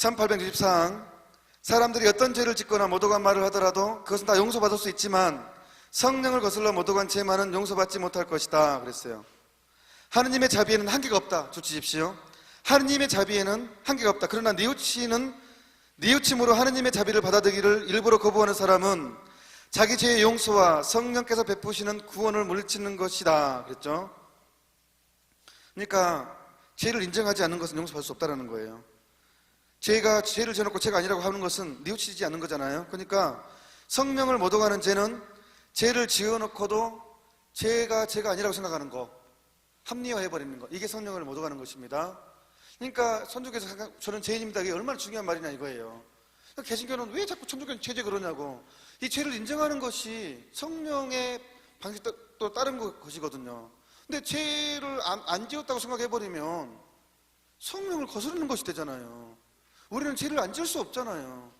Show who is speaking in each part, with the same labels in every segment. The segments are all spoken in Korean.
Speaker 1: 1864항 사람들이 어떤 죄를 짓거나 모독한 말을 하더라도 그것은 다 용서받을 수 있지만 성령을 거슬러 모독한 죄만은 용서받지 못할 것이다 그랬어요. 하느님의 자비에는 한계가 없다. 주치십시오. 하느님의 자비에는 한계가 없다. 그러나 뉘우침으로 하느님의 자비를 받아들이기를 일부러 거부하는 사람은 자기 죄의 용서와 성령께서 베푸시는 구원을 물리치는 것이다 그랬죠. 그러니까 죄를 인정하지 않는 것은 용서받을 수 없다는 거예요. 죄를 져놓고 죄가 아니라고 하는 것은 뉘우치지 않는 거잖아요. 그러니까 성령을 모독하는 죄는 죄를 지어놓고도 죄가 아니라고 생각하는 거, 합리화해버리는 거, 이게 성령을 모독하는 것입니다. 그러니까 천주교에서 저는 죄인입니다, 이게 얼마나 중요한 말이냐 이거예요. 개신교는 왜 자꾸 천주교는 죄 그러냐고. 이 죄를 인정하는 것이 성령의 방식도 다른 것이거든요. 근데 죄를 안 지었다고 생각해버리면 성령을 거스르는 것이 되잖아요. 우리는 죄를 안 지을 수 없잖아요.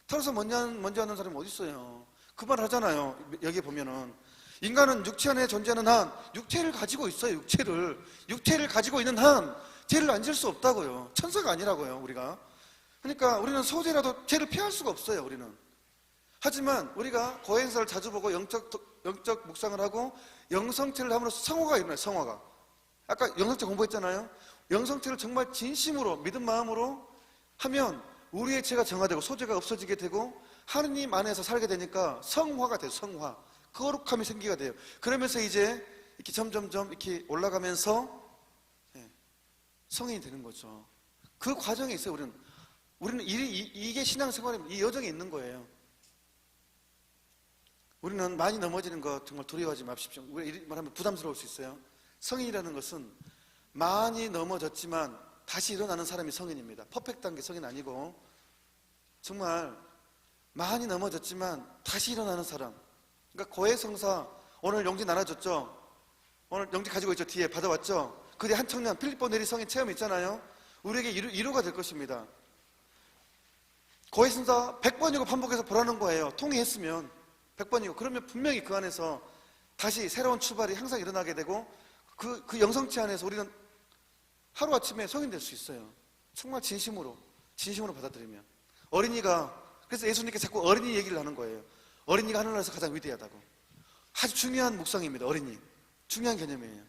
Speaker 1: 따라서 먼저 하는 사람이 어디 있어요? 그 말 하잖아요. 여기 보면은 인간은 육체 안에 존재하는 한 육체를 가지고 있어요. 육체를 가지고 있는 한 죄를 안 지을 수 없다고요. 천사가 아니라고요, 우리가. 그러니까 우리는 소재라도 죄를 피할 수가 없어요, 우리는. 하지만 우리가 고행사를 자주 보고 영적 묵상을 하고 영성체를 함으로써 성화가 일어나요, 성화가. 아까 영성체 공부했잖아요. 영성체를 정말 진심으로 믿은 마음으로 하면 우리의 죄가 정화되고 소재가 없어지게 되고 하느님 안에서 살게 되니까 성화가 돼요, 성화. 거룩함이 생기게 돼요. 그러면서 이제 이렇게 점점점 이렇게 올라가면서 성인이 되는 거죠. 그 과정에 있어요, 우리는 이게 신앙생활입니다. 이 여정에 있는 거예요. 우리는 많이 넘어지는 거 정말 두려워하지 마십시오. 우리가 이런 말하면 부담스러울 수 있어요. 성인이라는 것은 많이 넘어졌지만 다시 일어나는 사람이 성인입니다. 퍼펙트한 게 성인 아니고 정말 많이 넘어졌지만 다시 일어나는 사람. 그러니까 고해성사 오늘 용지 나눠줬죠. 오늘 용지 가지고 있죠. 뒤에 받아왔죠. 그 뒤에 한 청년 필리포 네리 성인 체험이 있잖아요. 우리에게 위로가 될 것입니다. 고해성사 100번이고 반복해서 보라는 거예요. 통의했으면 100번이고 그러면 분명히 그 안에서 다시 새로운 출발이 항상 일어나게 되고 그 영성체 안에서 우리는 하루아침에 성인 될 수 있어요. 정말 진심으로 받아들이면. 어린이가 그래서 예수님께 자꾸 어린이 얘기를 하는 거예요. 어린이가 하늘나라에서 가장 위대하다고. 아주 중요한 묵상입니다. 어린이. 중요한 개념이에요.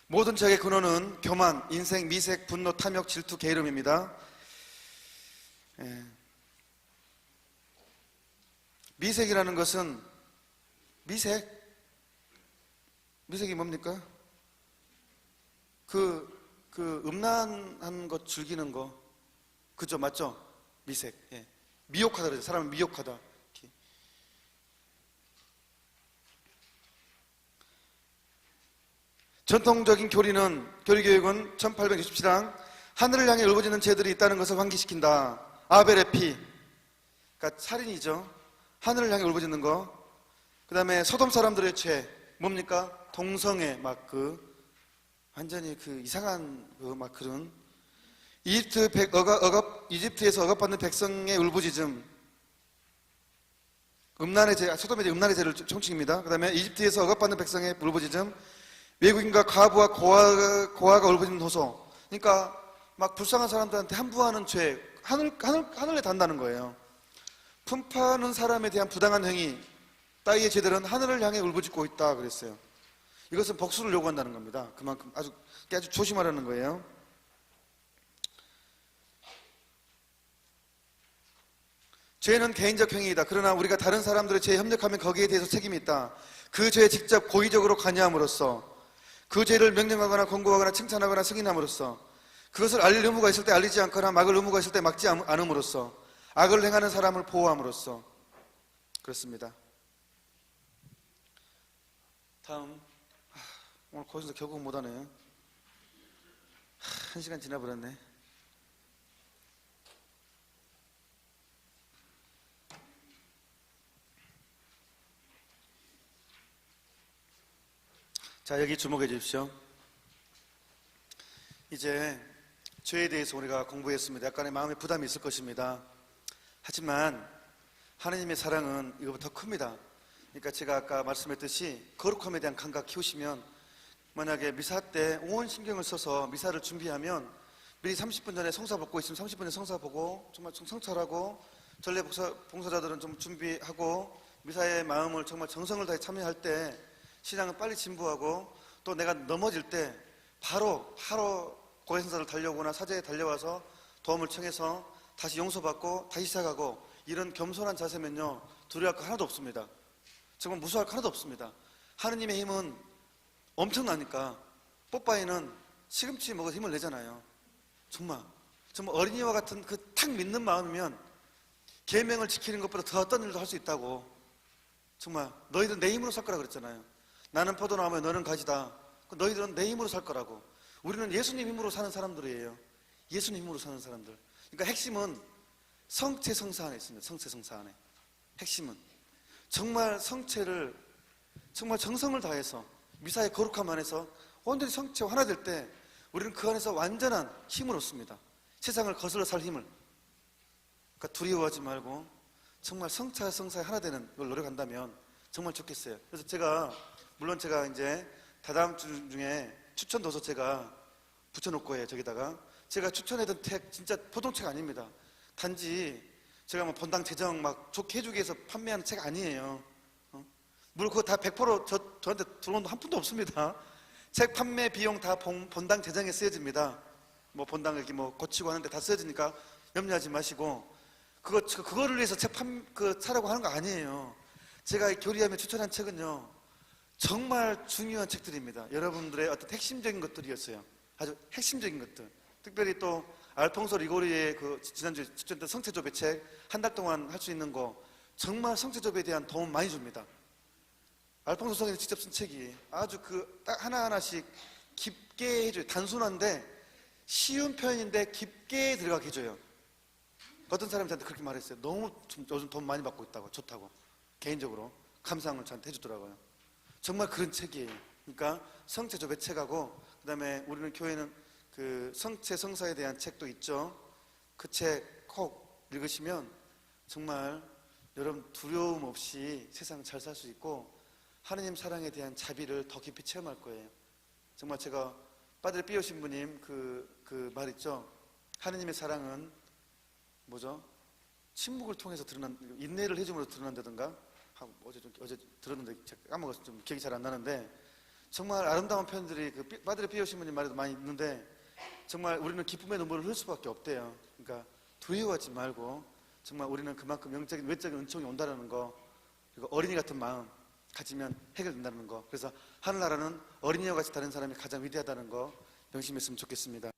Speaker 1: 모든 죄의 근원은 교만, 인생, 미색, 분노, 탐욕, 질투, 게으름입니다. 미색이라는 것은 미색이 뭡니까? 음란한 것 즐기는 거, 그죠? 맞죠? 미색. 미혹하다 그러죠. 사람은 미혹하다. 전통적인 교리교육은 1867항 하늘을 향해 울부짖는 죄들이 있다는 것을 환기시킨다. 아벨의 피, 그러니까 살인이죠. 하늘을 향해 울부짖는 거. 그 다음에 소돔 사람들의 죄, 뭡니까? 동성애, 완전히 이상한 그런 이집트에서 억압받는 백성의 울부짖음, 음란의 죄, 소돔의 죄, 음란의 죄를 총칭입니다. 그 다음에 이집트에서 억압받는 백성의 울부짖음, 외국인과 과부와 고아가 울부짖는 호소. 그러니까 막 불쌍한 사람들한테 함부하는 죄, 하늘에 닿는다는 거예요. 품파는 사람에 대한 부당한 행위, 따위의 죄들은 하늘을 향해 울부짖고 있다 그랬어요. 이것은 복수를 요구한다는 겁니다. 그만큼 아주 조심하라는 거예요. 죄는 개인적 행위이다. 그러나 우리가 다른 사람들의 죄에 협력하면 거기에 대해서 책임이 있다. 그 죄에 직접 고의적으로 관여함으로써, 그 죄를 명령하거나 권고하거나 칭찬하거나 승인함으로써, 그것을 알릴 의무가 있을 때 알리지 않거나 막을 의무가 있을 때 막지 않음으로써, 악을 행하는 사람을 보호함으로써. 그렇습니다. 다음. 오늘 거기서 결국 못하네. 1시간 지나버렸네. 자, 여기 주목해 주십시오. 이제 죄에 대해서 우리가 공부했습니다. 약간의 마음의 부담이 있을 것입니다. 하지만 하느님의 사랑은 이거보다 더 큽니다. 그러니까 제가 아까 말씀했듯이 거룩함에 대한 감각 키우시면 만약에 미사 때 온 신경을 써서 미사를 준비하면 미리 30분 전에 성사 받고 있으면 30분 전에 성사 보고 정말 성찰하고 전례 봉사자들은 좀 준비하고 미사의 마음을 정말 정성을 다해 참여할 때 신앙은 빨리 진부하고 또 내가 넘어질 때 바로 고해성사를 달려오거나 사제에 달려와서 도움을 청해서 다시 용서받고 다시 시작하고 이런 겸손한 자세면요 두려워할 거 하나도 없습니다. 정말 무서워할 거 하나도 없습니다. 하느님의 힘은 엄청나니까 뽀빠이는 시금치 먹어서 힘을 내잖아요. 정말 어린이와 같은 그 탁 믿는 마음이면 계명을 지키는 것보다 더 어떤 일도 할 수 있다고. 정말 너희들은 내 힘으로 살 거라 그랬잖아요. 나는 포도나무에 너는 가지다. 너희들은 내 힘으로 살 거라고. 우리는 예수님 힘으로 사는 사람들이에요. 예수님 힘으로 사는 사람들. 그러니까 핵심은 성체성사 안에 있습니다. 성체성사 안에 핵심은 정말 성체를 정말 정성을 다해서 미사의 거룩함 안에서 온전히 성체와 하나 될 때 우리는 그 안에서 완전한 힘을 얻습니다. 세상을 거슬러 살 힘을. 그러니까 두려워하지 말고 정말 성차와 성사에 하나 되는 걸 노력한다면 정말 좋겠어요. 그래서 물론 제가 이제 다다음 주 중에 추천 도서 제가 붙여놓을 거예요. 저기다가 제가 추천했던 책 진짜 보통책 아닙니다. 단지 제가 뭐 본당 재정 막 좋게 해주기 위해서 판매하는 책 아니에요. 물론 그거 다 100% 저한테 들어온 돈 한 푼도 없습니다. 책 판매 비용 다 본당 재정에 쓰여집니다. 뭐 본당 이렇게 뭐 고치고 하는데 다 쓰여지니까 염려하지 마시고 그거를 위해서 책 사라고 하는 거 아니에요. 제가 교리하며 추천한 책은요 정말 중요한 책들입니다. 여러분들의 어떤 핵심적인 것들이었어요. 아주 핵심적인 것들. 특별히 또 알퐁소 리고리의 그 지난주에 추천했던 성체조배 책 한 달 동안 할 수 있는 거 정말 성체조배에 대한 도움 많이 줍니다. 알퐁소 성인이 직접 쓴 책이 아주 딱 하나하나씩 깊게 해줘요. 단순한데 쉬운 표현인데 깊게 들어가게 해줘요. 어떤 사람이 저한테 그렇게 말했어요. 너무 요즘 돈 많이 받고 있다고. 좋다고. 개인적으로 감상을 저한테 해주더라고요. 정말 그런 책이에요. 그러니까 성체조배 책하고 그 다음에 우리는 교회는 그 성체 성사에 대한 책도 있죠. 그 책 꼭 읽으시면 정말 여러분 두려움 없이 세상 잘 살 수 있고 하느님 사랑에 대한 자비를 더 깊이 체험할 거예요. 정말 제가 빠들 삐오 신부님 그 말 있죠. 하느님의 사랑은 뭐죠? 침묵을 통해서 드러난 인내를 해줌으로 드러난다든가 어제 들었는데 제가 까먹었어요. 좀 기억이 잘 안 나는데 정말 아름다운 표현들이 빠들 삐오 신부님 말에도 많이 있는데 정말 우리는 기쁨의 눈물을 흘릴 수밖에 없대요. 그러니까 두려워하지 말고 정말 우리는 그만큼 영적인 외적인 은총이 온다는 거 그리고 어린이 같은 마음 가지면 해결된다는 거. 그래서 하늘나라는 어린이와 같이 다른 사람이 가장 위대하다는 거 명심했으면 좋겠습니다.